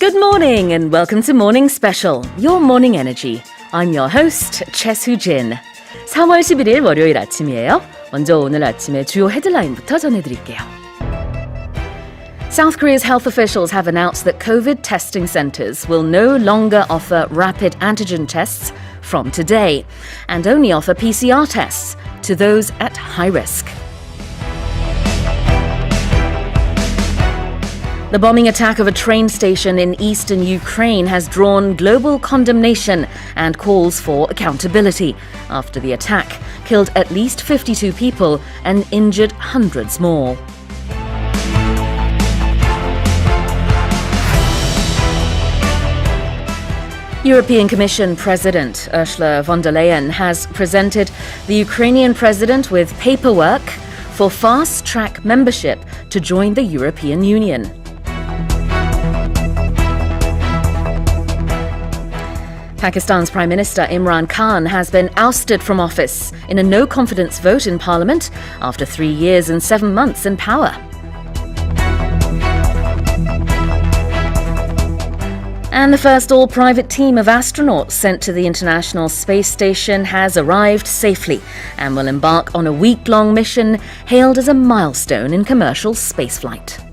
Good morning and welcome to Morning Special, Your Morning Energy. I'm your host, Choi Soo-jin. 3월 11일 월요일 아침이에요. 먼저 오늘 아침의 주요 헤드라인부터 전해드릴게요. South Korea's health officials have announced that COVID testing centers will no longer offer rapid antigen tests from today and only offer PCR tests to those at high risk. The bombing attack of a train station in eastern Ukraine has drawn global condemnation and calls for accountability after the attack killed at least 52 people and injured hundreds more. European Commission President Ursula von der Leyen has presented the Ukrainian president with paperwork for fast-track membership to join the European Union. Pakistan's Prime Minister Imran Khan has been ousted from office in a no-confidence vote in Parliament after 3 years and 7 months in power. And the first all-private team of astronauts sent to the International Space Station has arrived safely and will embark on a week-long mission hailed as a milestone in commercial spaceflight.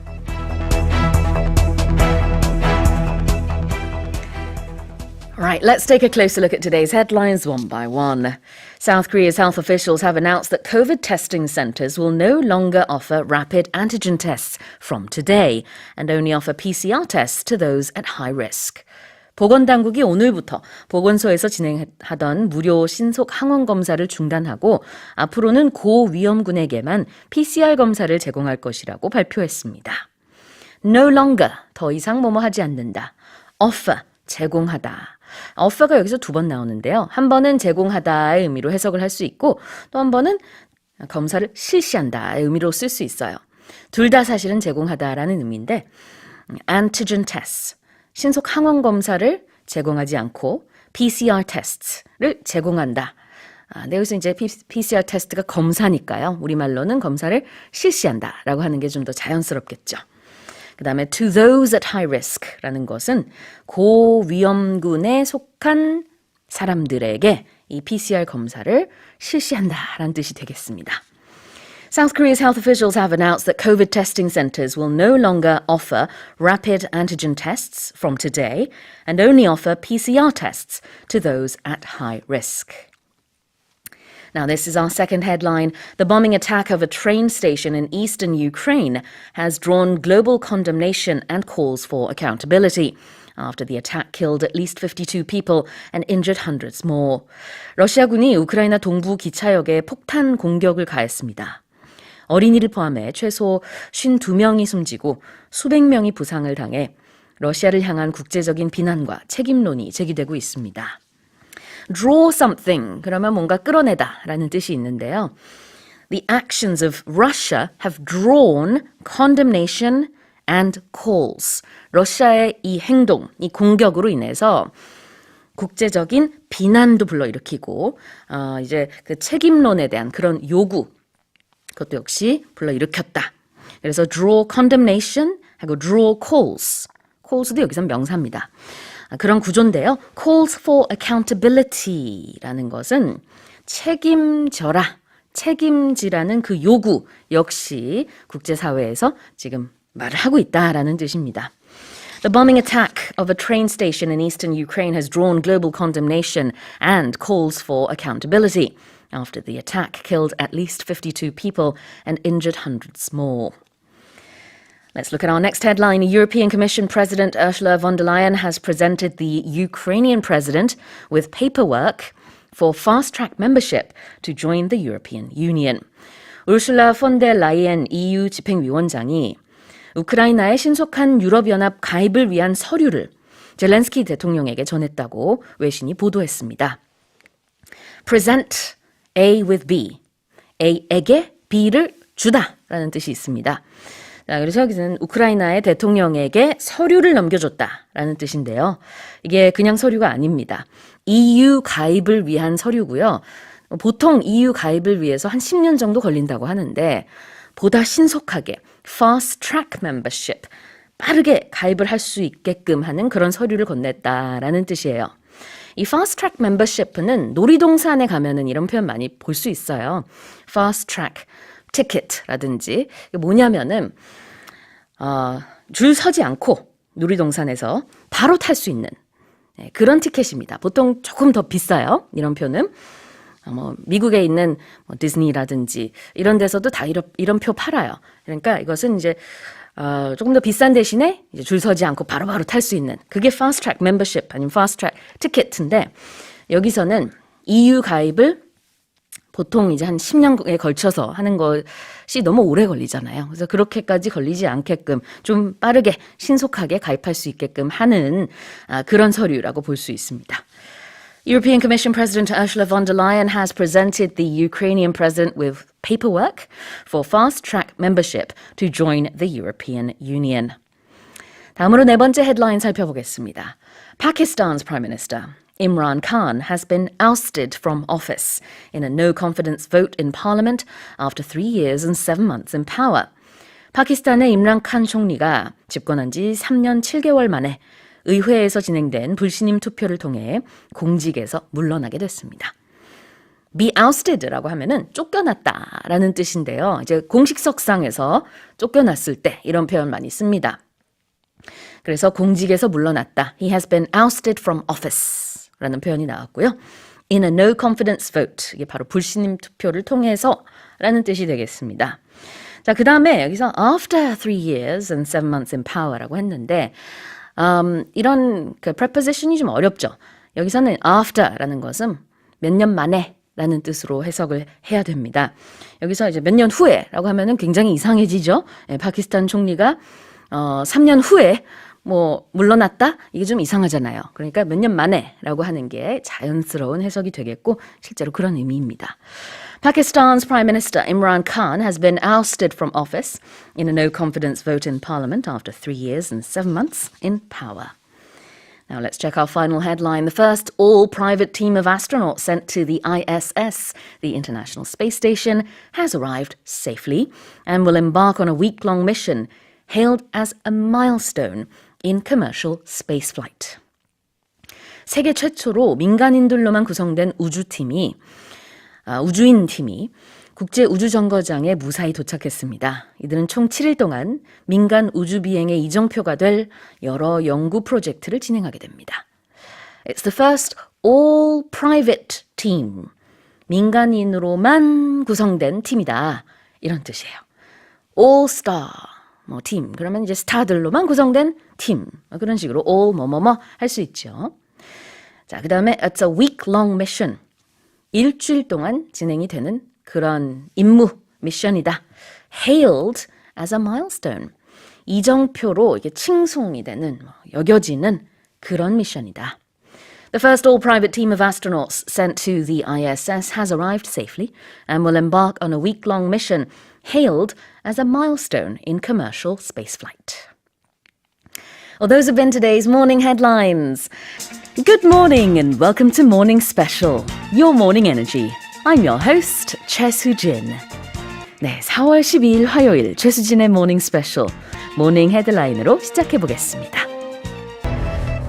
Right, let's take a closer look at today's headlines one by one. South Korea's health officials have announced that COVID testing centers will no longer offer rapid antigen tests from today and only offer PCR tests to those at high risk. 보건당국이 오늘부터 보건소에서 진행하던 무료 신속 항원 검사를 중단하고 앞으로는 고위험군에게만 PCR 검사를 제공할 것이라고 발표했습니다. No longer, 더 이상 뭐뭐 하지 않는다. Offer, 제공하다. offer가 여기서 2번 나오는데요. 한 번은 제공하다의 의미로 해석을 할 수 있고 또 한 번은 검사를 실시한다의 의미로 쓸 수 있어요. 둘 다 사실은 제공하다라는 의미인데 antigen tests, 신속 항원 검사를 제공하지 않고 PCR test를 제공한다. 근데 여기서 이제 PCR 테스트가 검사니까요. 우리말로는 검사를 실시한다라고 하는 게 좀 더 자연스럽겠죠. 그 다음에 to those at high risk라는 것은 고위험군에 속한 사람들에게 이 PCR 검사를 실시한다라는 뜻이 되겠습니다. South Korea's health officials have announced that COVID testing centers will no longer offer rapid antigen tests from today and only offer PCR tests to those at high risk. Now, this is our second headline. The bombing attack of a train station in eastern Ukraine has drawn global condemnation and calls for accountability after the attack killed at least 52 people and injured hundreds more. 러시아군이 우크라이나 동부 기차역에 폭탄 공격을 가했습니다. 어린이를 포함해 최소 52명이 숨지고 수백 명이 부상을 당해 러시아를 향한 국제적인 비난과 책임론이 제기되고 있습니다. Draw something, 그러면 뭔가 끌어내다 라는 뜻이 있는데요. The actions of Russia have drawn condemnation and calls. 러시아의 이 행동, 이 공격으로 인해서 국제적인 비난도 불러일으키고 이제 그 책임론에 대한 그런 요구, 그것도 역시 불러일으켰다. 그래서 draw condemnation 하고 draw calls. calls도 여기서 명사입니다. 그런 구조인데요. calls for accountability라는 것은 책임져라, 책임지라는 그 요구 역시 국제사회에서 지금 말을 하고 있다라는 뜻입니다. The bombing attack of a train station in eastern Ukraine has drawn global condemnation and calls for accountability after the attack killed at least 52 people and injured hundreds more. Let's look at our next headline. European Commission President Ursula von der Leyen has presented the Ukrainian president with paperwork for fast-track membership to join the European Union. 우르슐라 폰 데 라이엔 EU 집행위원장이 우크라이나의 신속한 유럽연합 가입을 위한 서류를 젤렌스키 대통령에게 전했다고 외신이 보도했습니다. Present A with B. A에게 B를 주다라는 뜻이 있습니다. 자, 그래서 여기서는 우크라이나의 대통령에게 서류를 넘겨줬다라는 뜻인데요. 이게 그냥 서류가 아닙니다. EU 가입을 위한 서류고요. 보통 EU 가입을 위해서 한 10년 정도 걸린다고 하는데 보다 신속하게 fast track membership, 빠르게 가입을 할 수 있게끔 하는 그런 서류를 건넸다라는 뜻이에요. 이 Fast Track Membership는 놀이동산에 가면은 이런 표현 많이 볼 수 있어요. Fast Track Ticket라든지 뭐냐면은 줄 서지 않고 놀이동산에서 바로 탈 수 있는 그런 티켓입니다. 보통 조금 더 비싸요. 이런 표는. 미국에 있는 디즈니라든지 이런 데서도 다 이런 표 팔아요. 그러니까 이것은 이제 조금 더 비싼 대신에 이제 줄 서지 않고 바로바로 탈 수 있는 그게 Fast Track Membership 아니면 Fast Track 티켓인데 여기서는 EU 가입을 보통 이제 한 10년에 걸쳐서 하는 것이 너무 오래 걸리잖아요. 그래서 그렇게까지 걸리지 않게끔 좀 빠르게 신속하게 가입할 수 있게끔 하는 그런 서류라고 볼 수 있습니다. European Commission President Ursula von der Leyen has presented the Ukrainian president with paperwork for fast-track membership to join the European Union. 다음으로 네 번째 헤드라인 살펴보겠습니다. Pakistan's Prime Minister Imran Khan has been ousted from office in a no-confidence vote in parliament after 3 years and 7 months in power. 파키스탄의 임란 칸 총리가 집권한 지 3년 7개월 만에 의회에서 진행된 불신임 투표를 통해 공직에서 물러나게 됐습니다. Be ousted라고 하면은 쫓겨났다라는 뜻인데요. 이제 공식석상에서 쫓겨났을 때 이런 표현 많이 씁니다. 그래서 공직에서 물러났다. He has been ousted from office라는 표현이 나왔고요. In a no confidence vote. 이게 바로 불신임 투표를 통해서라는 뜻이 되겠습니다. 자, 그 다음에 여기서 after 3 years and 7 months in power라고 했는데 이런 그 preposition이 좀 어렵죠. 여기서는 after라는 것은 몇 년 만에 라는 뜻으로 해석을 해야 됩니다. 여기서 이제 몇 년 후에라고 하면은 굉장히 이상해지죠. 파키스탄 총리가 3년 후에 물러났다? 이게 좀 이상하잖아요. 그러니까 몇 년 만에라고 하는 게 자연스러운 해석이 되겠고 실제로 그런 의미입니다. Pakistan's Prime Minister Imran Khan has been ousted from office in a no-confidence vote in Parliament after 3 years and 7 months in power. Now let's check our final headline. The first all-private team of astronauts sent to the ISS, the International Space Station, has arrived safely and will embark on a week-long mission hailed as a milestone in commercial spaceflight. 세계 최초로 민간인들로만 구성된 우주인팀이 국제우주정거장에 무사히 도착했습니다. 이들은 총 7일 동안 민간 우주비행의 이정표가 될 여러 연구 프로젝트를 진행하게 됩니다. It's the first all-private team. 민간인으로만 구성된 팀이다. 이런 뜻이에요. all-star. 팀. 그러면 이제 스타들로만 구성된 팀. 그런 식으로 all 할 수 있죠. 자, 그 다음에 it's a week-long mission. 일주일 동안 진행이 되는 그런 임무, 미션이다. Hailed as a milestone. 이정표로 이게 칭송이 되는, 여겨지는 그런 미션이다. The first all-private team of astronauts sent to the ISS has arrived safely and will embark on a week-long mission hailed as a milestone in commercial spaceflight. Well, those have been today's morning headlines. Good morning and welcome to Morning Special, your morning energy. I'm your host, 최수진. 네, 4월 12일 화요일 최수진의 Morning Special, 모닝 헤드라인으로 시작해보겠습니다.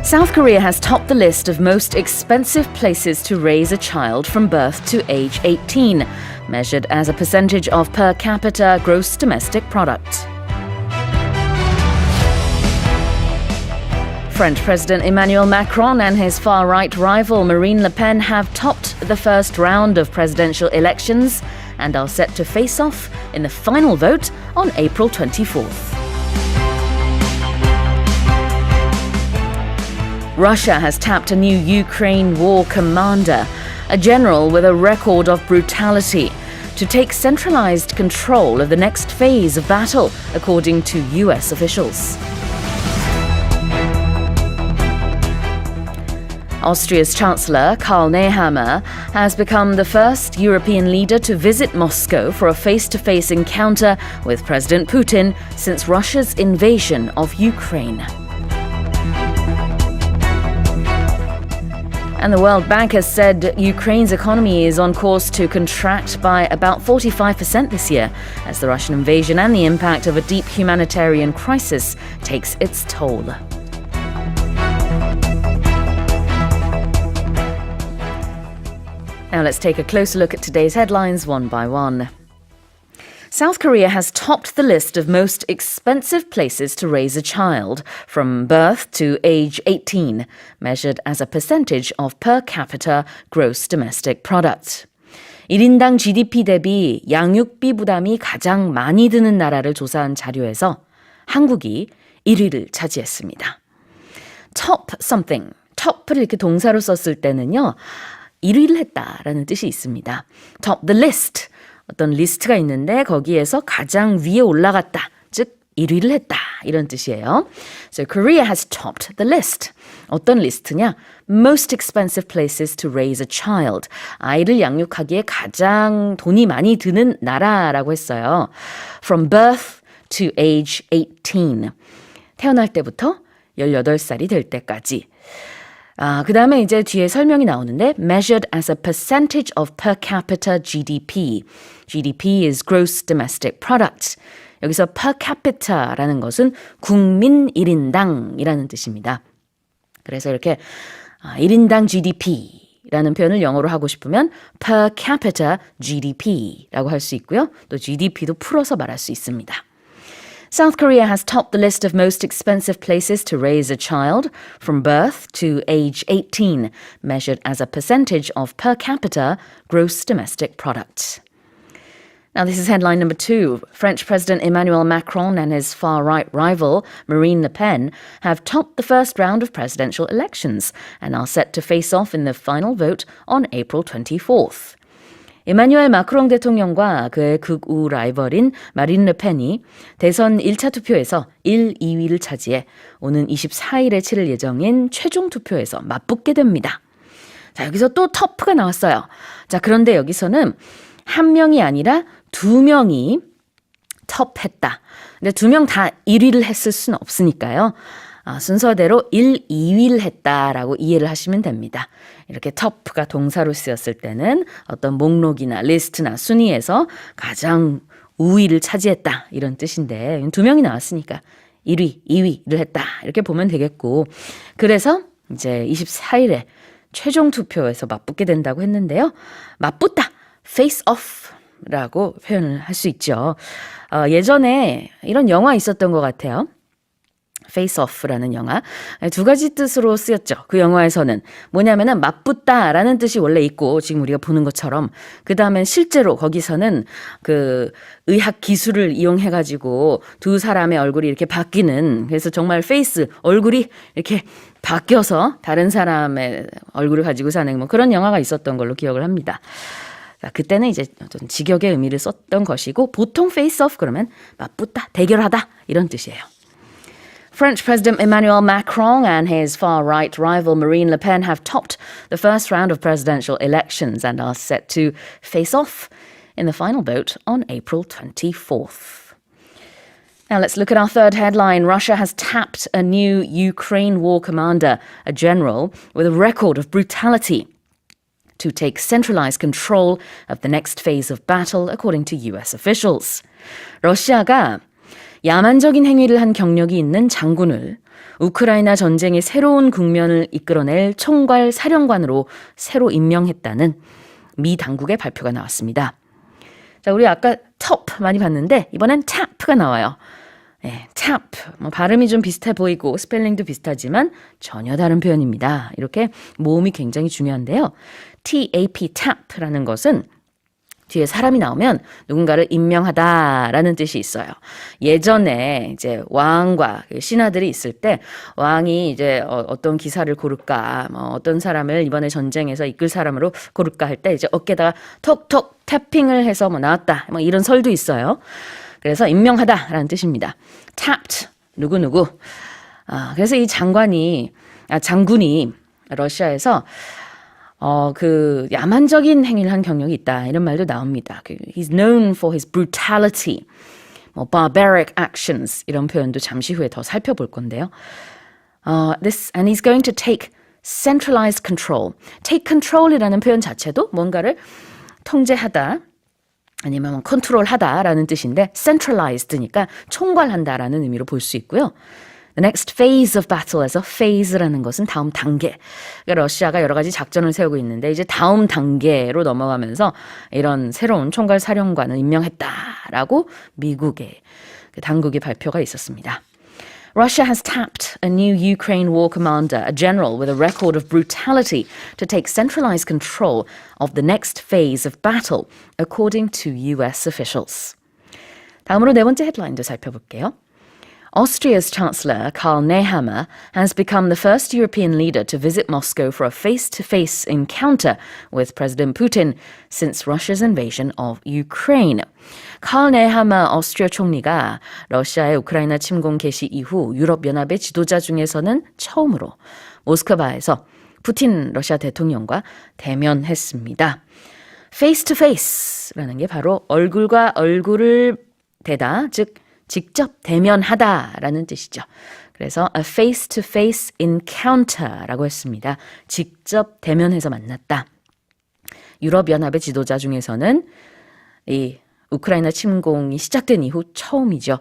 South Korea has topped the list of most expensive places to raise a child from birth to age 18, measured as a percentage of per capita gross domestic product. French President Emmanuel Macron and his far-right rival Marine Le Pen have topped the first round of presidential elections and are set to face off in the final vote on April 24th. Russia has tapped a new Ukraine war commander, a general with a record of brutality, to take centralized control of the next phase of battle, according to US officials. Austria's Chancellor Karl Nehammer has become the first European leader to visit Moscow for a face-to-face encounter with President Putin since Russia's invasion of Ukraine. And the World Bank has said Ukraine's economy is on course to contract by about 45% this year as the Russian invasion and the impact of a deep humanitarian crisis takes its toll. Now let's take a closer look at today's headlines one by one. South Korea has topped the list of most expensive places to raise a child from birth to age 18, measured as a percentage of per capita gross domestic product. 1인당 GDP 대비 양육비 부담이 가장 많이 드는 나라를 조사한 자료에서 한국이 1위를 차지했습니다. top something, top을 이렇게 동사로 썼을 때는요, 1위를 했다라는 뜻이 있습니다. top the list, 어떤 리스트가 있는데 거기에서 가장 위에 올라갔다, 즉 1위를 했다 이런 뜻이에요. So Korea has topped the list. 어떤 리스트냐? Most expensive places to raise a child. 아이를 양육하기에 가장 돈이 많이 드는 나라라고 했어요. From birth to age 18. 태어날 때부터 18살이 될 때까지. 그 다음에 이제 뒤에 설명이 나오는데 measured as a percentage of per capita GDP. GDP is gross domestic product. 여기서 per capita라는 것은 국민 1인당이라는 뜻입니다. 그래서 이렇게 1인당 GDP라는 표현을 영어로 하고 싶으면 per capita GDP라고 할 수 있고요. 또 GDP도 풀어서 말할 수 있습니다. South Korea has topped the list of most expensive places to raise a child from birth to age 18, measured as a percentage of per capita gross domestic product. Now, this is headline number 2. French President Emmanuel Macron and his far-right rival, Marine Le Pen, have topped the first round of presidential elections and are set to face off in the final vote on April 24th. 이마뉴엘 마크롱 대통령과 그의 극우 라이벌인 마린 르펜이 대선 1차 투표에서 1, 2위를 차지해 오는 24일에 치를 예정인 최종 투표에서 맞붙게 됩니다. 자, 여기서 또 터프가 나왔어요. 자, 그런데 여기서는 한 명이 아니라 두 명이 텁했다. 근데 두 명 다 1위를 했을 수는 없으니까요. 순서대로 1, 2위를 했다라고 이해를 하시면 됩니다. 이렇게 터프가 동사로 쓰였을 때는 어떤 목록이나 리스트나 순위에서 가장 우위를 차지했다 이런 뜻인데 두 명이 나왔으니까 1위, 2위를 했다 이렇게 보면 되겠고 그래서 이제 24일에 최종 투표에서 맞붙게 된다고 했는데요. 맞붙다, face off라고 표현을 할 수 있죠. 예전에 이런 영화 있었던 것 같아요. Face Off라는 영화. 두 가지 뜻으로 쓰였죠. 그 영화에서는 뭐냐면은 맞붙다라는 뜻이 원래 있고 지금 우리가 보는 것처럼 그 다음에 실제로 거기서는 그 의학 기술을 이용해가지고 두 사람의 얼굴이 이렇게 바뀌는 그래서 정말 페이스, 얼굴이 이렇게 바뀌어서 다른 사람의 얼굴을 가지고 사는 뭐 그런 영화가 있었던 걸로 기억을 합니다. 그때는 이제 어떤 직역의 의미를 썼던 것이고 보통 face off 그러면 맞붙다, 대결하다 이런 뜻이에요. French President Emmanuel Macron and his far-right rival Marine Le Pen have topped the first round of presidential elections and are set to face off in the final vote on April 24th. Now let's look at our third headline. Russia has tapped a new Ukraine war commander, a general, with a record of brutality to take centralized control of the next phase of battle, according to US officials. 러시아가 야만적인 행위를 한 경력이 있는 장군을 우크라이나 전쟁의 새로운 국면을 이끌어낼 총괄 사령관으로 새로 임명했다는 미 당국의 발표가 나왔습니다. 자, 우리 아까 top 많이 봤는데 이번엔 tap가 나와요. 네, tap. 발음이 좀 비슷해 보이고 스펠링도 비슷하지만 전혀 다른 표현입니다. 이렇게 모음이 굉장히 중요한데요. tap, tap라는 것은 뒤에 사람이 나오면 누군가를 임명하다라는 뜻이 있어요. 예전에 이제 왕과 신하들이 있을 때 왕이 이제 어떤 기사를 고를까, 어떤 사람을 이번에 전쟁에서 이끌 사람으로 고를까 할 때 이제 어깨다가 톡톡 태핑을 해서 나왔다. 이런 설도 있어요. 그래서 임명하다라는 뜻입니다. tapped 누구누구. 그래서 이 장군이 러시아에서 그 야만적인 행위를 한 경력이 있다 이런 말도 나옵니다. He's known for his brutality, barbaric actions 이런 표현도 잠시 후에 더 살펴볼 건데요. And he's going to take centralized control. take control이라는 표현 자체도 뭔가를 통제하다 아니면 컨트롤하다라는 뜻인데 centralized니까 총괄한다라는 의미로 볼 수 있고요. The next phase of battle에서 phase라는 것은 다음 단계. 그러니까 러시아가 여러 가지 작전을 세우고 있는데 이제 다음 단계로 넘어가면서 이런 새로운 총괄 사령관을 임명했다라고 미국의 당국의 발표가 있었습니다. Russia has tapped a new Ukraine war commander, a general with a record of brutality, to take centralized control of the next phase of battle, according to US officials. 다음으로 네 번째 헤드라인도 살펴볼게요. Austria's Chancellor Karl Nehammer has become the first European leader to visit Moscow for a face-to-face encounter with President Putin since Russia's invasion of Ukraine. 칼 네하머 오스트리아 총리가 러시아의 우크라이나 침공 개시 이후 유럽연합의 지도자 중에서는 처음으로 모스크바에서 푸틴 러시아 대통령과 대면했습니다. face-to-face라는 게 바로 얼굴과 얼굴을 대다, 즉 직접 대면하다라는 뜻이죠. 그래서 a face-to-face encounter라고 했습니다. 직접 대면해서 만났다. 유럽연합의 지도자 중에서는 이 우크라이나 침공이 시작된 이후 처음이죠.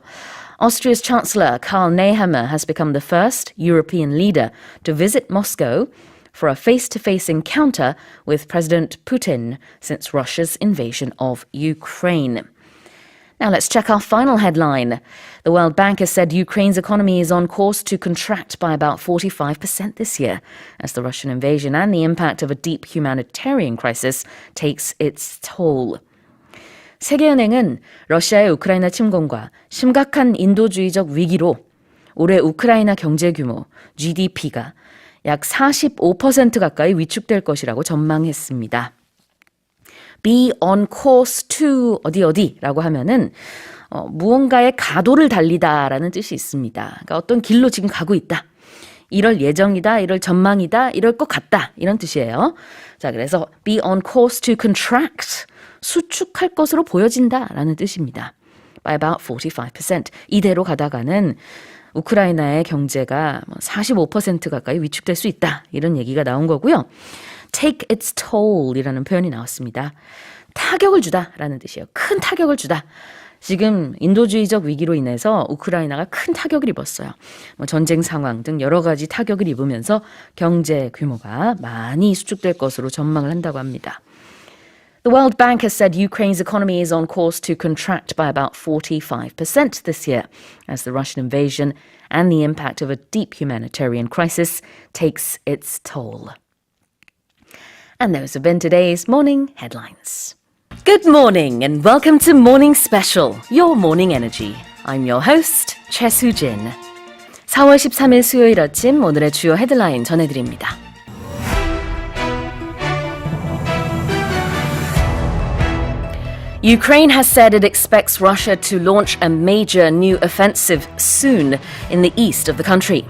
Austria's Chancellor Karl Nehammer has become the first European leader to visit Moscow for a face-to-face encounter with President Putin since Russia's invasion of Ukraine. Now let's check our final headline. The World Bank has said Ukraine's economy is on course to contract by about 45% this year as the Russian invasion and the impact of a deep humanitarian crisis takes its toll. 세계은행은 러시아의 우크라이나 침공과 심각한 인도주의적 위기로 올해 우크라이나 경제 규모, GDP가 약 45% 가까이 위축될 것이라고 전망했습니다. Be on course to 어디라고 하면은 무언가의 가도를 달리다라는 뜻이 있습니다. 그러니까 어떤 길로 지금 가고 있다. 이럴 예정이다, 이럴 전망이다, 이럴 것 같다. 이런 뜻이에요. 자, 그래서 be on course to contract. 수축할 것으로 보여진다라는 뜻입니다. By about 45%. 이대로 가다가는 우크라이나의 경제가 45% 가까이 위축될 수 있다. 이런 얘기가 나온 거고요. Take its toll이라는 표현이 나왔습니다. 타격을 주다라는 뜻이에요. 큰 타격을 주다. 지금 인도주의적 위기로 인해서 우크라이나가 큰 타격을 입었어요. 전쟁 상황 등 여러 가지 타격을 입으면서 경제 규모가 많이 수축될 것으로 전망을 한다고 합니다. The World Bank has said Ukraine's economy is on course to contract by about 45% this year as the Russian invasion and the impact of a deep humanitarian crisis takes its toll. And those have been today's morning headlines. Good morning and welcome to Morning Special, your morning energy. I'm your host, Choi Soo-jin. 4월 13일 수요일 아침 오늘의 주요 헤드라인 전해드립니다. Ukraine has said it expects Russia to launch a major new offensive soon in the east of the country.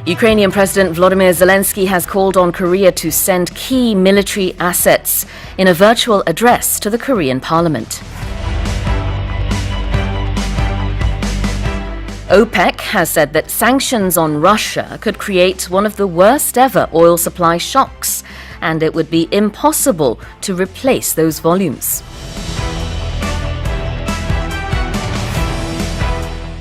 Ukrainian President Volodymyr Zelensky has called on Korea to send key military assets in a virtual address to the Korean parliament. OPEC has said that sanctions on Russia could create one of the worst ever oil supply shocks, and it would be impossible to replace those volumes.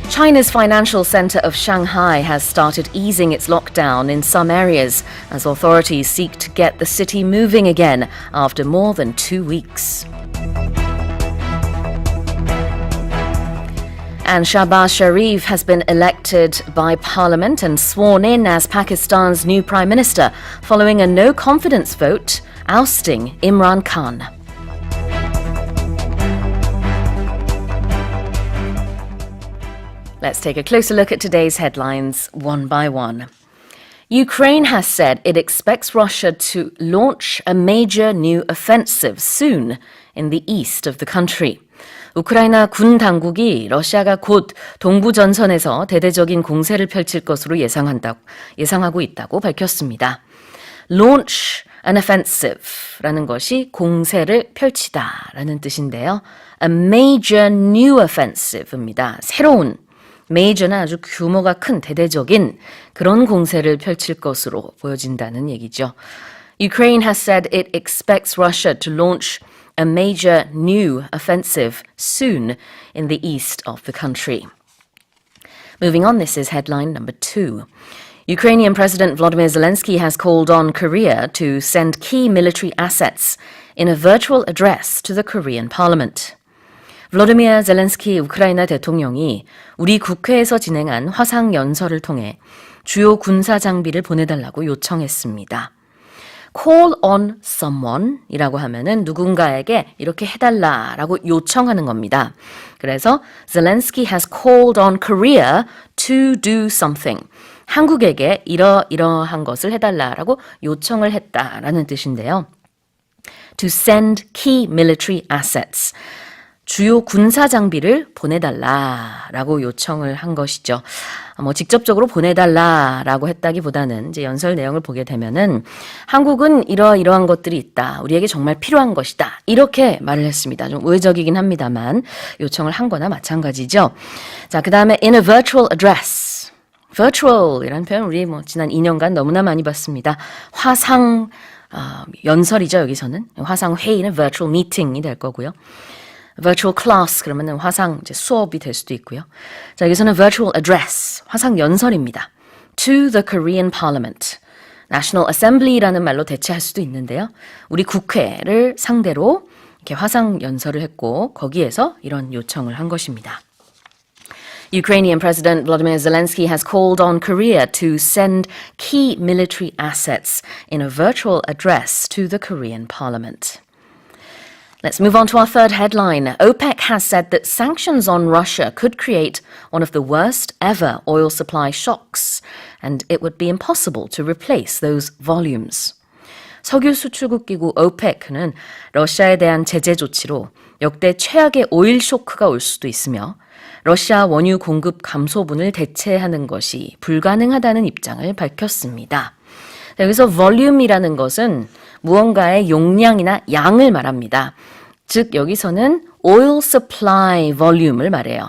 China's financial center of Shanghai has started easing its lockdown in some areas as authorities seek to get the city moving again after more than 2 weeks. And Shahbaz Sharif has been elected by parliament and sworn in as Pakistan's new prime minister following a no-confidence vote ousting Imran Khan. Let's take a closer look at today's headlines one by one. Ukraine has said it expects Russia to launch a major new offensive soon in the east of the country. 우크라이나 군 당국이 러시아가 곧 동부 전선에서 대대적인 공세를 펼칠 것으로 예상하고 있다고 밝혔습니다. Launch an offensive라는 것이 공세를 펼치다라는 뜻인데요. A major new offensive입니다. 새로운 메이저는 아주 규모가 큰 대대적인 그런 공세를 펼칠 것으로 보여진다는 얘기죠. Ukraine has said it expects Russia to launch a major new offensive soon in the east of the country. Moving on, this is headline number 2. Ukrainian President Volodymyr Zelensky has called on Korea to send key military assets in a virtual address to the Korean parliament. 블로디미르 젤렌스키 우크라이나 대통령이 우리 국회에서 진행한 화상 연설을 통해 주요 군사 장비를 보내달라고 요청했습니다. call on someone 이라고 하면은 누군가에게 이렇게 해달라라고 요청하는 겁니다. 그래서 Zelensky has called on Korea to do something. 한국에게 이러한 것을 해달라라고 요청을 했다라는 뜻인데요. To send key military assets. 주요 군사 장비를 보내달라라고 요청을 한 것이죠. 직접적으로 보내달라라고 했다기보다는 이제 연설 내용을 보게 되면은 한국은 이러한 것들이 있다. 우리에게 정말 필요한 것이다. 이렇게 말을 했습니다. 좀 우회적이긴 합니다만 요청을 한 거나 마찬가지죠. 자, 그 다음에 in a virtual address. virtual이라는 표현 우리 지난 2년간 너무나 많이 봤습니다. 화상 연설이죠. 여기서는 화상 회의는 virtual meeting이 될 거고요. virtual class 그러면은 화상 이제 수업이 될 수도 있고요. 자, 여기서는 virtual address 화상 연설입니다. To the Korean Parliament. National Assembly라는 말로 대체할 수도 있는데요. 우리 국회를 상대로 이렇게 화상 연설을 했고 거기에서 이런 요청을 한 것입니다. Ukrainian President Volodymyr Zelensky has called on Korea to send key military assets in a virtual address to the Korean Parliament. Let's move on to our third headline. OPEC has said that sanctions on Russia could create one of the worst ever oil supply shocks, and it would be impossible to replace those volumes. 석유 수출국 기구 OPEC는 러시아에 대한 제재 조치로 역대 최악의 오일 쇼크가 올 수도 있으며 러시아 원유 공급 감소분을 대체하는 것이 불가능하다는 입장을 밝혔습니다. 여기서 volume이라는 것은 무언가의 용량이나 양을 말합니다. 즉 여기서는 oil supply volume을 말해요.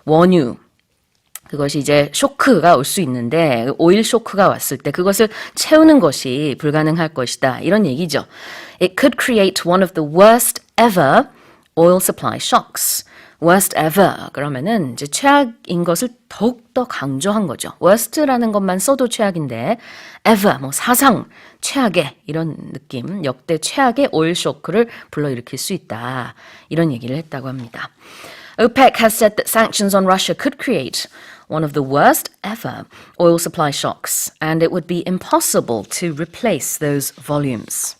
원유. 그것이 이제 쇼크가 올 수 있는데 오일 쇼크가 왔을 때 그것을 채우는 것이 불가능할 것이다. 이런 얘기죠. It could create one of the worst ever oil supply shocks. worst ever 그러면은 이제 최악인 것을 더욱더 강조한 거죠. worst라는 것만 써도 최악인데 ever 사상 최악의 이런 느낌 역대 최악의 오일 쇼크를 불러일으킬 수 있다. 이런 얘기를 했다고 합니다. OPEC has said that sanctions on Russia could create one of the worst ever oil supply shocks and it would be impossible to replace those volumes.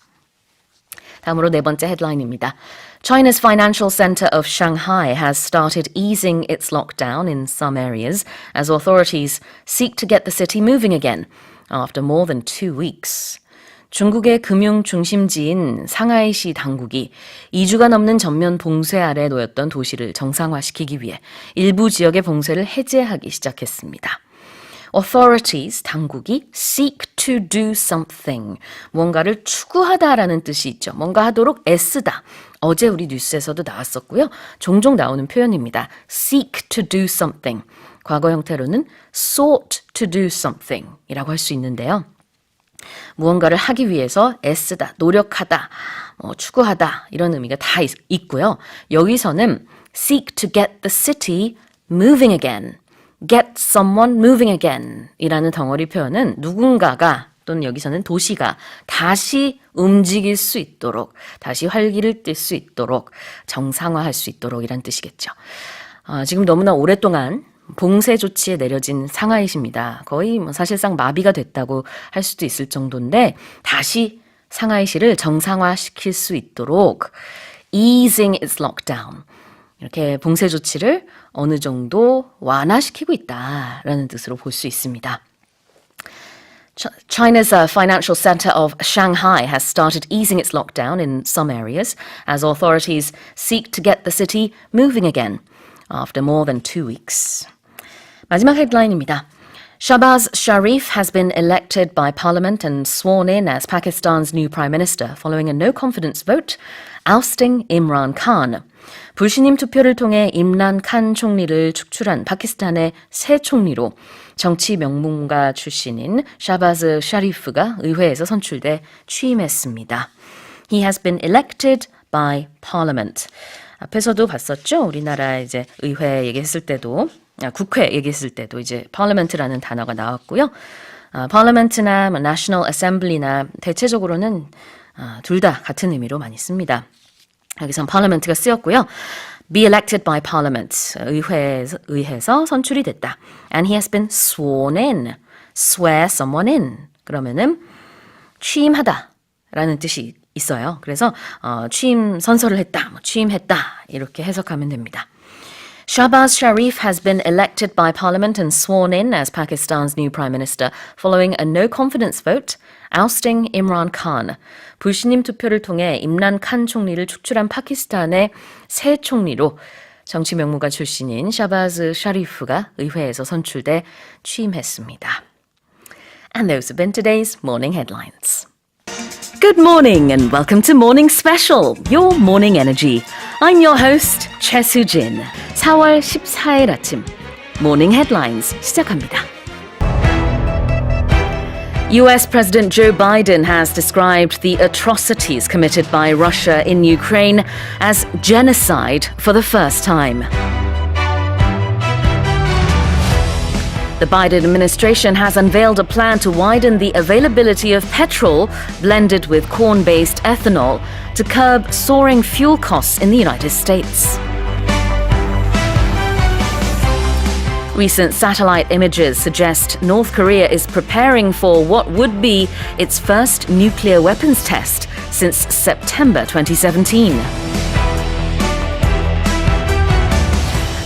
다음으로 네 번째 헤드라인입니다. China's financial center of Shanghai has started easing its lockdown in some areas as authorities seek to get the city moving again after more than 2 weeks. 중국의 금융 중심지인 상하이시 당국이 2주가 넘는 전면 봉쇄 아래 놓였던 도시를 정상화시키기 위해 일부 지역의 봉쇄를 해제하기 시작했습니다. Authorities, 당국이 seek to do something, 무언가를 추구하다라는 뜻이 있죠. 뭔가 하도록 애쓰다. 어제 우리 뉴스에서도 나왔었고요. 종종 나오는 표현입니다. seek to do something. 과거 형태로는 sought to do something 이라고 할 수 있는데요. 무언가를 하기 위해서 애쓰다, 노력하다, 추구하다 이런 의미가 다 있고요. 여기서는 seek to get the city moving again. get someone moving again 이라는 덩어리 표현은 누군가가 또는 여기서는 도시가 다시 움직일 수 있도록 다시 활기를 띨 수 있도록 정상화할 수 있도록 이란 뜻이겠죠. 지금 너무나 오랫동안 봉쇄 조치에 내려진 상하이시입니다. 거의 사실상 마비가 됐다고 할 수도 있을 정도인데 다시 상하이시를 정상화시킬 수 있도록 easing its lockdown 이렇게 봉쇄 조치를 어느 정도 완화시키고 있다라는 뜻으로 볼 수 있습니다. China's financial center of Shanghai has started easing its lockdown in some areas as authorities seek to get the city moving again after more than 2 weeks. 마지막 헤드라인입니다. Shahbaz Sharif has been elected by parliament and sworn in as Pakistan's new prime minister following a no-confidence vote ousting Imran Khan. 불신임 투표를 통해 임란 칸 총리를 축출한 파키스탄의 새 총리로 정치 명문가 출신인 샤바즈 샤리프가 의회에서 선출돼 취임했습니다. He has been elected by parliament. 앞에서도 봤었죠? 우리나라 이제 의회 얘기했을 때도, 국회 얘기했을 때도 이제 parliament라는 단어가 나왔고요. parliament나 national assembly나 대체적으로는 둘 다 같은 의미로 많이 씁니다. 여기선 parliament가 쓰였고요. Be elected by parliament. 의회에서 선출이 됐다. And he has been sworn in. Swear someone in. 그러면은 취임하다 라는 뜻이 있어요. 그래서 취임 선서를 했다, 취임했다 이렇게 해석하면 됩니다. Shahbaz Sharif has been elected by parliament and sworn in as Pakistan's new prime minister following a no-confidence vote, ousting Imran Khan. 불신임 투표를 통해 임란 칸 총리를 축출한 파키스탄의 새 총리로 정치 명문가 출신인 샤바즈 샤리프가 의회에서 선출돼 취임했습니다. And those have been today's morning headlines. Good morning and welcome to Morning Special, your morning energy. I'm your host, Choi Soo-jin. 4월 14일 아침, Morning Headlines 시작합니다. US President Joe Biden has described the atrocities committed by Russia in Ukraine as genocide for the first time. The Biden administration has unveiled a plan to widen the availability of petrol blended with corn-based ethanol to curb soaring fuel costs in the United States. Recent satellite images suggest North Korea is preparing for what would be its first nuclear weapons test since September 2017.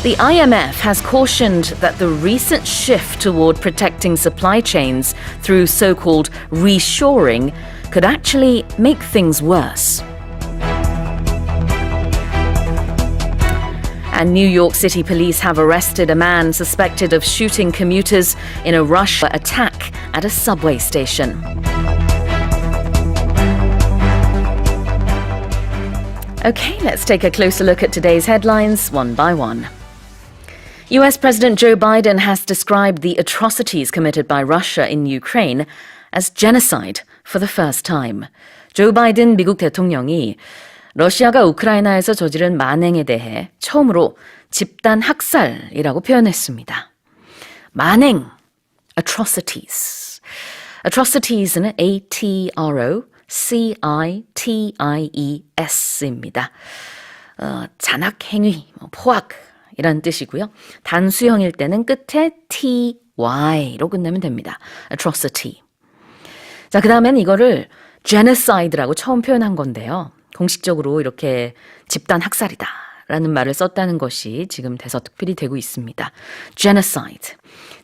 The IMF has cautioned that the recent shift toward protecting supply chains through so-called reshoring could actually make things worse. And New York City police have arrested a man suspected of shooting commuters in a Russia attack at a subway station. Okay, let's take a closer look at today's headlines one by one. US President Joe Biden has described the atrocities committed by Russia in Ukraine as genocide for the first time. 조 바이든 미국 대통령이 러시아가 우크라이나에서 저지른 만행에 대해 처음으로 집단 학살이라고 표현했습니다. 만행, atrocities. atrocities는 A-T-R-O-C-I-T-I-E-S입니다. 잔악행위, 포악 이란 뜻이고요. 단수형일 때는 끝에 ty로 끝내면 됩니다. atrocity. 자, 그 다음엔 이거를 genocide라고 처음 표현한 건데요. 공식적으로 이렇게 집단 학살이다 라는 말을 썼다는 것이 지금 대서특필이 되고 있습니다. genocide,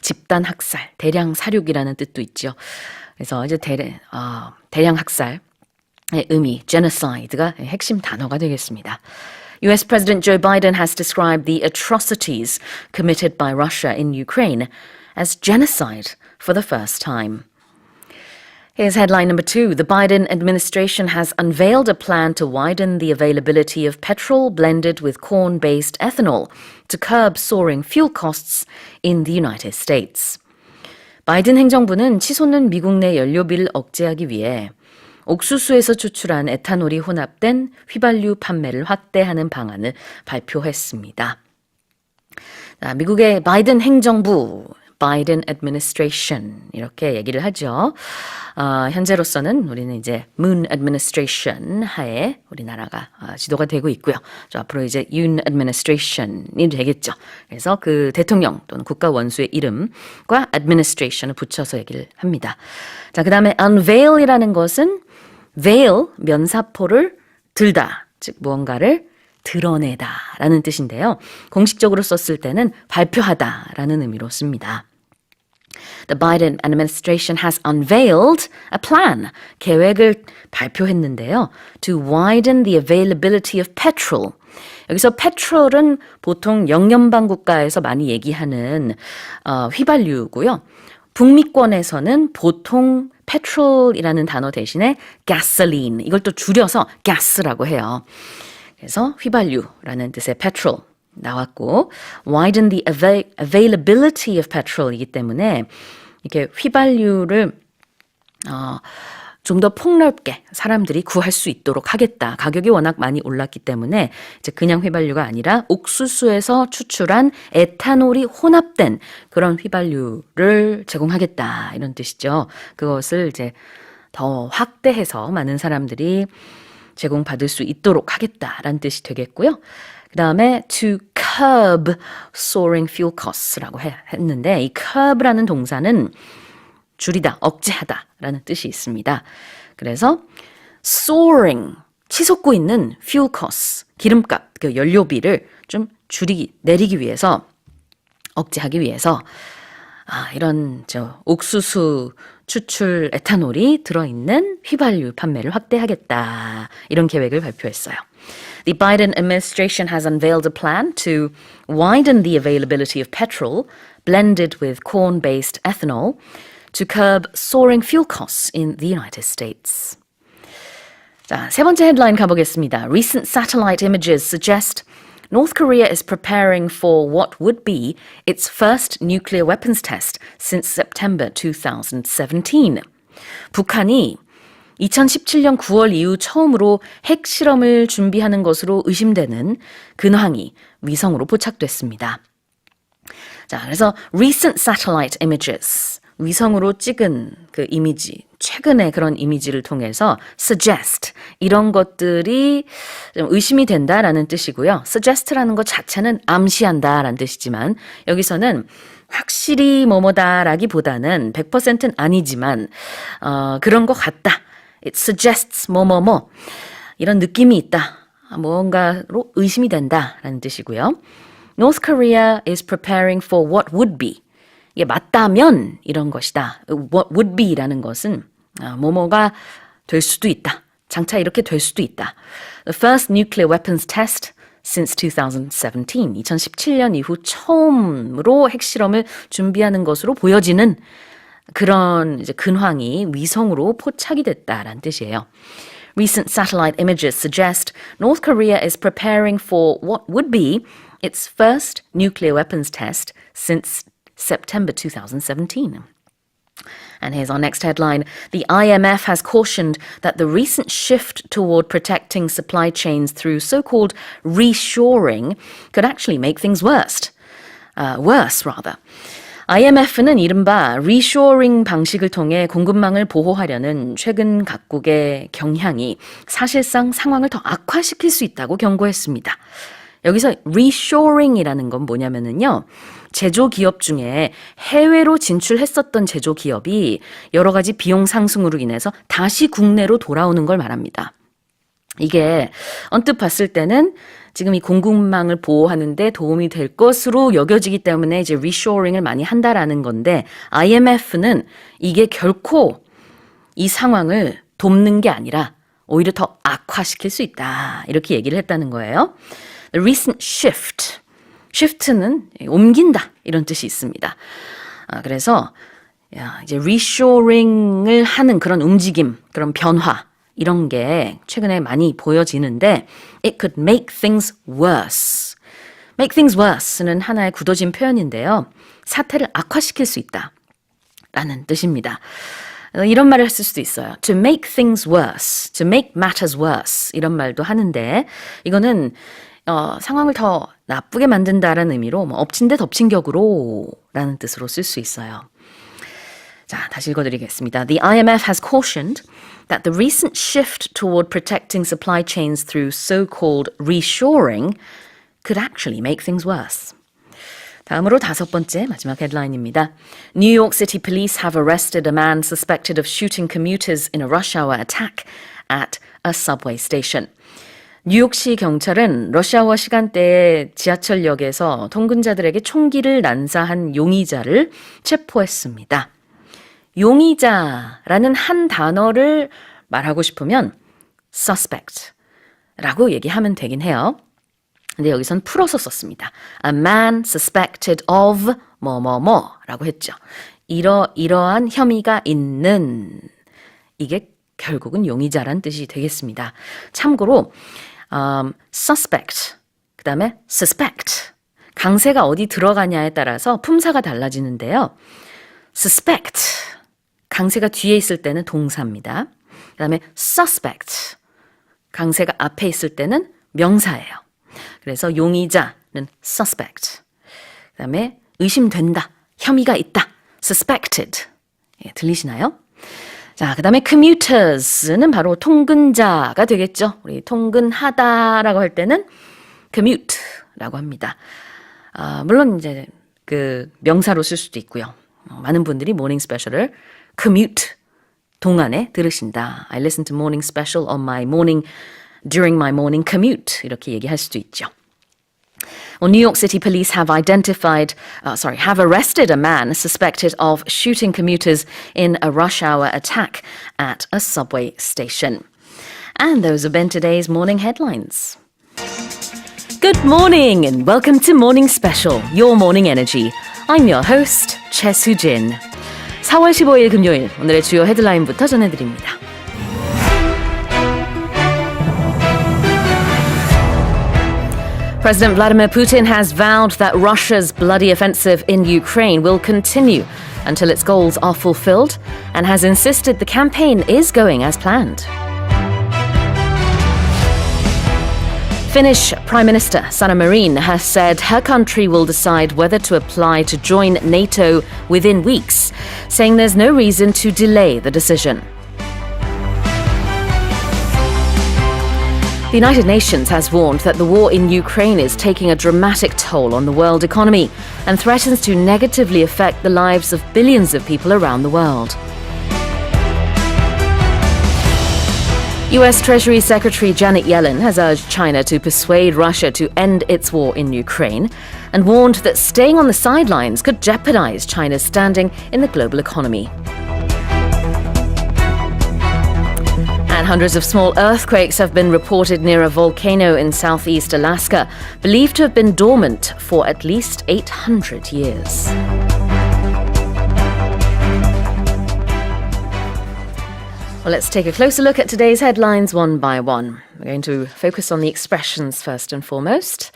집단 학살, 대량 살육이라는 뜻도 있죠. 그래서 이제 대량 학살의 의미, genocide가 핵심 단어가 되겠습니다. US President Joe Biden has described the atrocities committed by Russia in Ukraine as genocide for the first time. Here's headline number 2. The Biden administration has unveiled a plan to widen the availability of petrol blended with corn-based ethanol to curb soaring fuel costs in the United States. 바이든 행정부는 치솟는 미국 내 연료비를 억제하기 위해 옥수수에서 추출한 에탄올이 혼합된 휘발유 판매를 확대하는 방안을 발표했습니다. 미국의 바이든 행정부, Biden administration 이렇게 얘기를 하죠. 현재로서는 우리는 이제 Moon administration 하에 우리나라가 지도가 되고 있고요. 앞으로 이제 Yoon administration이 되겠죠. 그래서 그 대통령 또는 국가 원수의 이름과 administration을 붙여서 얘기를 합니다. 자, 그 다음에 unveil이라는 것은 veil, 면사포를 들다, 즉 무언가를 드러내다 라는 뜻인데요. 공식적으로 썼을 때는 발표하다 라는 의미로 씁니다. The Biden administration has unveiled a plan, 계획을 발표했는데요. To widen the availability of petrol. 여기서 petrol은 보통 영연방 국가에서 많이 얘기하는 휘발유고요. 북미권에서는 보통 petrol이라는 단어 대신에 gasoline, 이걸 또 줄여서 gas라고 해요. 그래서 휘발유라는 뜻의 petrol 나왔고 widen the availability of petrol이기 때문에 이렇게 휘발유를 좀 더 폭넓게 사람들이 구할 수 있도록 하겠다. 가격이 워낙 많이 올랐기 때문에 이제 그냥 휘발유가 아니라 옥수수에서 추출한 에탄올이 혼합된 그런 휘발유를 제공하겠다. 이런 뜻이죠. 그것을 이제 더 확대해서 많은 사람들이 제공받을 수 있도록 하겠다라는 뜻이 되겠고요. 그 다음에 to curb soaring fuel costs라고 했는데 이 curb라는 동사는 줄이다, 억제하다라는 뜻이 있습니다. 그래서 soaring, 치솟고 있는 fuel costs, 기름값, 그 연료비를 좀 내리기 위해서, 억제하기 위해서 이런 옥수수 추출 에탄올이 들어있는 휘발유 판매를 확대하겠다. 이런 계획을 발표했어요. The Biden administration has unveiled a plan to widen the availability of petrol blended with corn-based ethanol to curb soaring fuel costs in the United States. 자, 세 번째 헤드라인 가보겠습니다. Recent satellite images suggest North Korea is preparing for what would be its first nuclear weapons test since September 2017. 북한이 2017년 9월 이후 처음으로 핵실험을 준비하는 것으로 의심되는 근황이 위성으로 포착됐습니다. 자, 그래서 recent satellite images, 위성으로 찍은 그 이미지, 최근의 그런 이미지를 통해서 suggest, 이런 것들이 좀 의심이 된다라는 뜻이고요. suggest라는 것 자체는 암시한다라는 뜻이지만 여기서는 확실히 뭐뭐다라기보다는 100%는 아니지만 그런 것 같다. It suggests 뭐뭐뭐 이런 느낌이 있다. 뭔가로 의심이 된다라는 뜻이고요. North Korea is preparing for what would be. 이게 맞다면 이런 것이다. What would be라는 것은 뭐뭐가 될 수도 있다. 장차 이렇게 될 수도 있다. The first nuclear weapons test since 2017. 2017년 이후 처음으로 핵실험을 준비하는 것으로 보여지는 그런 이제 근황이 위성으로 포착이 됐다라는 뜻이에요. Recent satellite images suggest North Korea is preparing for what would be its first nuclear weapons test since September 2017. And here's our next headline. The IMF has cautioned that the recent shift toward protecting supply chains through so-called reshoring could actually make things worse. IMF는 이른바 리쇼링 방식을 통해 공급망을 보호하려는 최근 각국의 경향이 사실상 상황을 더 악화시킬 수 있다고 경고했습니다. 여기서 reshoring이라는 건 뭐냐면은요. 제조기업 중에 해외로 진출했었던 제조기업이 여러 가지 비용 상승으로 인해서 다시 국내로 돌아오는 걸 말합니다. 이게 언뜻 봤을 때는 지금 이 공급망을 보호하는데 도움이 될 것으로 여겨지기 때문에 이제 reshoring을 많이 한다라는 건데 IMF는 이게 결코 이 상황을 돕는 게 아니라 오히려 더 악화시킬 수 있다. 이렇게 얘기를 했다는 거예요. The recent shift. shift는 옮긴다. 이런 뜻이 있습니다. 그래서 이제 reshoring을 하는 그런 움직임, 그런 변화 이런 게 최근에 많이 보여지는데 it could make things worse. make things worse는 하나의 굳어진 표현인데요. 사태를 악화시킬 수 있다. 라는 뜻입니다. 이런 말을 쓸 수도 있어요. To make things worse, to make matters worse 이런 말도 하는데 이거는 상황을 더 나쁘게 만든다라는 의미로 엎친 데 덮친 격으로 라는 뜻으로 쓸 수 있어요. 자, 다시 읽어드리겠습니다. The IMF has cautioned that the recent shift toward protecting supply chains through so-called reshoring could actually make things worse. 다음으로 다섯 번째 마지막 헤드라인입니다. New York City police have arrested a man suspected of shooting commuters in a rush hour attack at a subway station. 뉴욕시 경찰은 러시아워 시간대에 지하철역에서 통근자들에게 총기를 난사한 용의자를 체포했습니다. 용의자라는 한 단어를 말하고 싶으면 suspect라고 얘기하면 되긴 해요. 근데 여기선 풀어서 썼습니다. A man suspected of 뭐뭐뭐라고 했죠. 이러한 혐의가 있는 이게 결국은 용의자란 뜻이 되겠습니다. 참고로 suspect, 그 다음에 suspect. 강세가 어디 들어가냐에 따라서 품사가 달라지는데요. suspect, 강세가 뒤에 있을 때는 동사입니다. 그 다음에 suspect, 강세가 앞에 있을 때는 명사예요. 그래서 용의자는 suspect. 그 다음에 의심된다, 혐의가 있다, suspected. 예, 들리시나요? 자, 그 다음에 commuters는 바로 통근자가 되겠죠. 우리 통근하다라고 할 때는 commute라고 합니다. 물론 이제 그 명사로 쓸 수도 있고요. 많은 분들이 모닝 스페셜을 commute 동안에 들으신다. I listen to morning special on my morning, during my morning commute. 이렇게 얘기할 수도 있죠. Well, New York City police have have arrested a man suspected of shooting commuters in a rush hour attack at a subway station. And those have been today's morning headlines. Good morning and welcome to Morning Special, Your Morning Energy. I'm your host, Choi Soo-jin. 4월 15일 금요일, 오늘의 주요 헤드라인부터 전해드립니다. President Vladimir Putin has vowed that Russia's bloody offensive in Ukraine will continue until its goals are fulfilled and has insisted the campaign is going as planned. Finnish Prime Minister Sanna Marin has said her country will decide whether to apply to join NATO within weeks, saying there's no reason to delay the decision. The United Nations has warned that the war in Ukraine is taking a dramatic toll on the world economy and threatens to negatively affect the lives of billions of people around the world. US Treasury Secretary Janet Yellen has urged China to persuade Russia to end its war in Ukraine and warned that staying on the sidelines could jeopardize China's standing in the global economy. And hundreds of small earthquakes have been reported near a volcano in southeast Alaska, believed to have been dormant for at least 800 years. Well, let's take a closer look at today's headlines one by one. We're going to focus on the expressions first and foremost.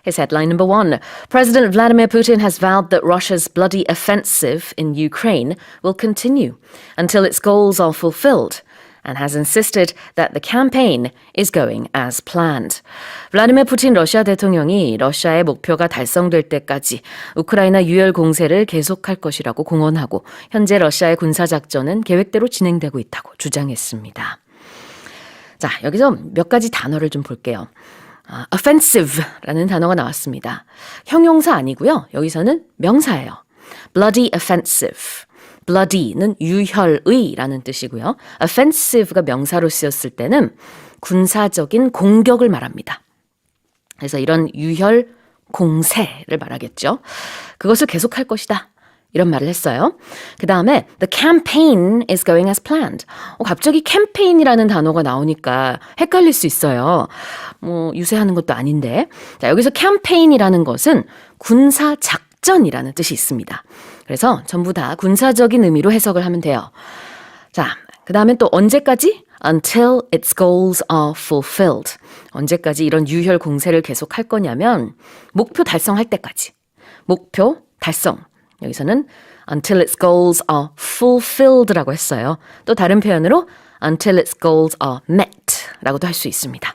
Here's headline number 1. President Vladimir Putin has vowed that Russia's bloody offensive in Ukraine will continue until its goals are fulfilled, and has insisted that the campaign is going as planned. 블라디미르 푸틴 러시아 대통령이 러시아의 목표가 달성될 때까지 우크라이나 유혈 공세를 계속할 것이라고 공언하고 현재 러시아의 군사작전은 계획대로 진행되고 있다고 주장했습니다. 자, 여기서 몇 가지 단어를 좀 볼게요. offensive라는 단어가 나왔습니다. 형용사 아니고요. 여기서는 명사예요. bloody offensive. bloody는 유혈의라는 뜻이고요. offensive가 명사로 쓰였을 때는 군사적인 공격을 말합니다. 그래서 이런 유혈 공세를 말하겠죠. 그것을 계속할 것이다. 이런 말을 했어요. 그 다음에 the campaign is going as planned. 갑자기 캠페인이라는 단어가 나오니까 헷갈릴 수 있어요. 유세하는 것도 아닌데. 자, 여기서 campaign이라는 것은 군사작전이라는 뜻이 있습니다. 그래서 전부 다 군사적인 의미로 해석을 하면 돼요. 자, 그 다음에 또 언제까지? Until its goals are fulfilled. 언제까지 이런 유혈 공세를 계속 할 거냐면 목표 달성할 때까지. 목표 달성. 여기서는 until its goals are fulfilled라고 했어요. 또 다른 표현으로 until its goals are met라고도 할 수 있습니다.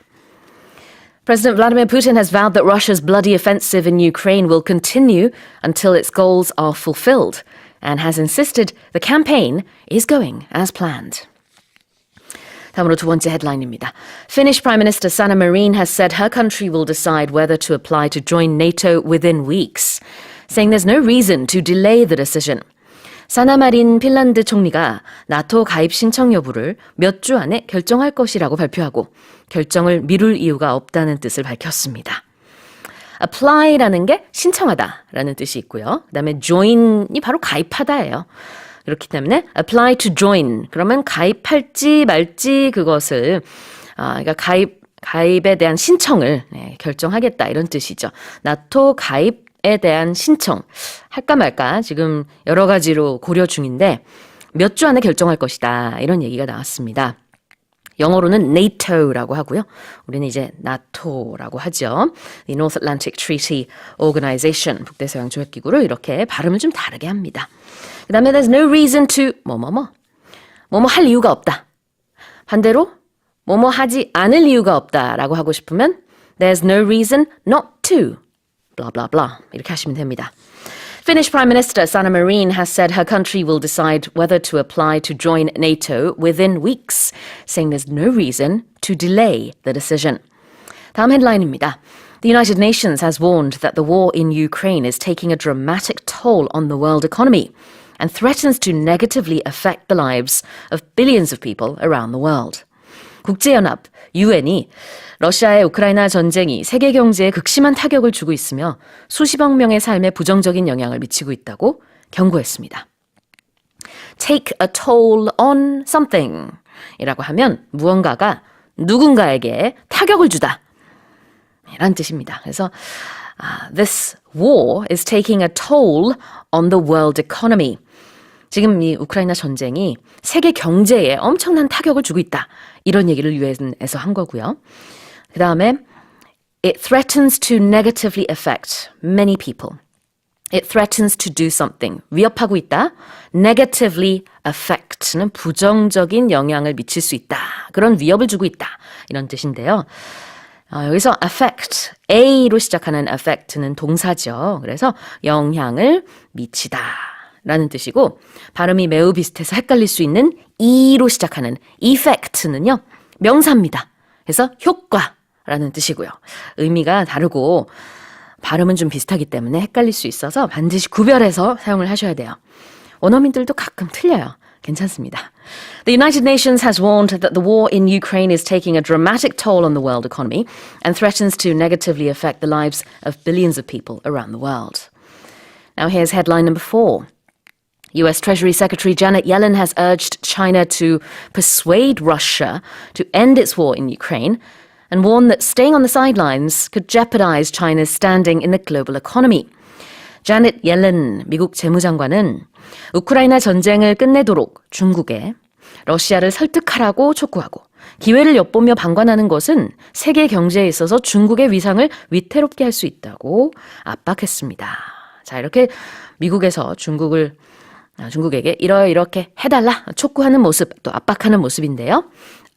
President Vladimir Putin has vowed that Russia's bloody offensive in Ukraine will continue until its goals are fulfilled and has insisted the campaign is going as planned. 다음으로 두 번째 헤드라인입니다. Finnish Prime Minister Sanna Marin has said her country will decide whether to apply to join NATO within weeks, saying there's no reason to delay the decision. 사나 마린 핀란드 총리가 나토 가입 신청 여부를 몇 주 안에 결정할 것이라고 발표하고 결정을 미룰 이유가 없다는 뜻을 밝혔습니다. apply라는 게 신청하다라는 뜻이 있고요. 그다음에 join이 바로 가입하다예요. 그렇기 때문에 apply to join 그러면 가입할지 말지 그것을 그러니까 가입에 대한 신청을 결정하겠다 이런 뜻이죠. 나토 가입에 대한 신청 할까 말까 지금 여러 가지로 고려 중인데 몇 주 안에 결정할 것이다 이런 얘기가 나왔습니다. 영어로는 NATO라고 하고요. 우리는 이제 나토라고 하죠. The North Atlantic Treaty Organization, 북대서양 조약기구를 이렇게 발음을 좀 다르게 합니다. 그 다음에 there's no reason to 뭐뭐 할 이유가 없다. 반대로 뭐뭐 하지 않을 이유가 없다라고 하고 싶으면 there's no reason not to blah blah blah 이렇게 하시면 됩니다. Finnish Prime Minister Sanna Marin has said her country will decide whether to apply to join NATO within weeks, saying there's no reason to delay the decision. 다음 헤드라인입니다. The United Nations has warned that the war in Ukraine is taking a dramatic toll on the world economy and threatens to negatively affect the lives of billions of people around the world. 국제연합, UN이 러시아의 우크라이나 전쟁이 세계 경제에 극심한 타격을 주고 있으며 수십억 명의 삶에 부정적인 영향을 미치고 있다고 경고했습니다. Take a toll on something 이라고 하면 무언가가 누군가에게 타격을 주다 이란 뜻입니다. 그래서 This war is taking a toll on the world economy. 지금 이 우크라이나 전쟁이 세계 경제에 엄청난 타격을 주고 있다. 이런 얘기를 유엔에서 한 거고요. 그 다음에 It threatens to negatively affect many people. It threatens to do something. 위협하고 있다. Negatively affect는 부정적인 영향을 미칠 수 있다. 그런 위협을 주고 있다. 이런 뜻인데요. 여기서 affect, A로 시작하는 affect는 동사죠. 그래서 영향을 미치다. 라는 뜻이고 발음이 매우 비슷해서 헷갈릴 수 있는 E로 시작하는 effect는요. 명사입니다. 그래서 효과라는 뜻이고요. 의미가 다르고 발음은 좀 비슷하기 때문에 헷갈릴 수 있어서 반드시 구별해서 사용을 하셔야 돼요. 원어민들도 가끔 틀려요. 괜찮습니다. The United Nations has warned that the war in Ukraine is taking a dramatic toll on the world economy and threatens to negatively affect the lives of billions of people around the world. Now here's headline number 4. US Treasury Secretary Janet Yellen has urged China to persuade Russia to end its war in Ukraine and warned that staying on the sidelines could jeopardize China's standing in the global economy. Janet Yellen 미국 재무장관은 우크라이나 전쟁을 끝내도록 중국에 러시아를 설득하라고 촉구하고 기회를 엿보며 방관하는 것은 세계 경제에 있어서 중국의 위상을 위태롭게 할 수 있다고 압박했습니다. 자, 이렇게 미국에서 중국에게 이렇게 해달라 촉구하는 모습 또 압박하는 모습인데요.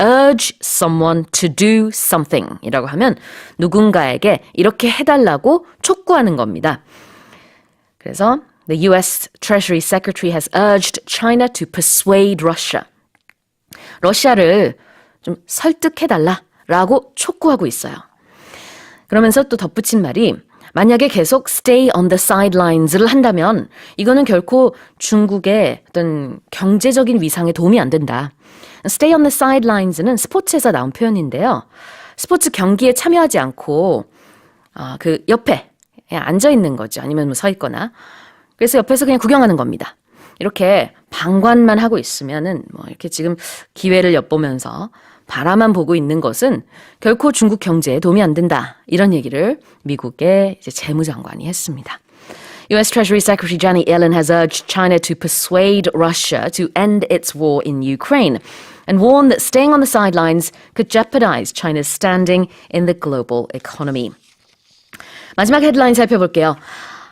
urge someone to do something 이라고 하면 누군가에게 이렇게 해달라고 촉구하는 겁니다. 그래서 the US Treasury Secretary has urged China to persuade Russia. 러시아를 좀 설득해달라라고 촉구하고 있어요. 그러면서 또 덧붙인 말이 만약에 계속 stay on the sidelines를 한다면 이거는 결코 중국의 어떤 경제적인 위상에 도움이 안 된다. stay on the sidelines는 스포츠에서 나온 표현인데요. 스포츠 경기에 참여하지 않고 그 옆에 그냥 앉아 있는 거죠. 아니면 서 있거나. 그래서 옆에서 그냥 구경하는 겁니다. 이렇게 방관만 하고 있으면은 이렇게 지금 기회를 엿보면서 바라만 보고 있는 것은 결코 중국 경제에 도움이 안 된다. 이런 얘기를 미국의 이제 재무장관이 했습니다. US Treasury Secretary Janet Yellen has urged China to persuade Russia to end its war in Ukraine and warned that staying on the sidelines could jeopardize China's standing in the global economy. 마지막 헤드라인 살펴볼게요.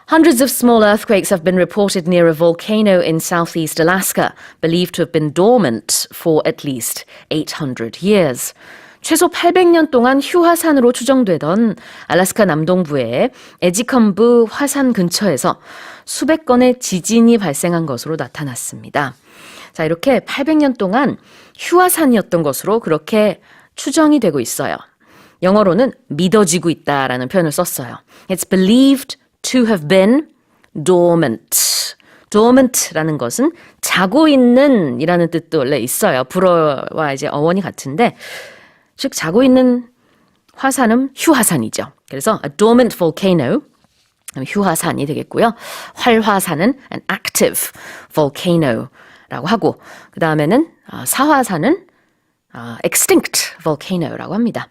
Hundreds of small earthquakes have been reported near a volcano in southeast Alaska, believed to have been dormant for at least 800 years. 최소 800년 동안 휴화산으로 추정되던 알래스카 남동부의 에지컨브 화산 근처에서 수백 건의 지진이 발생한 것으로 나타났습니다. 자, 이렇게 800년 동안 휴화산이었던 것으로 그렇게 추정이 되고 있어요. 영어로는 믿어지고 있다라는 표현을 썼어요. It's believed to have been dormant. dormant라는 것은 자고 있는 이라는 뜻도 원래 있어요. 불어와 이제 어원이 같은데 즉 자고 있는 화산은 휴화산이죠. 그래서 a dormant volcano 휴화산이 되겠고요. 활화산은 an active volcano라고 하고 그 다음에는 사화산은 extinct volcano라고 합니다.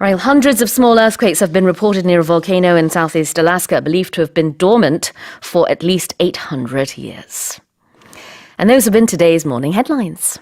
Right, hundreds of small earthquakes have been reported near a volcano in southeast Alaska, believed to have been dormant for at least 800 years. And those have been today's morning headlines.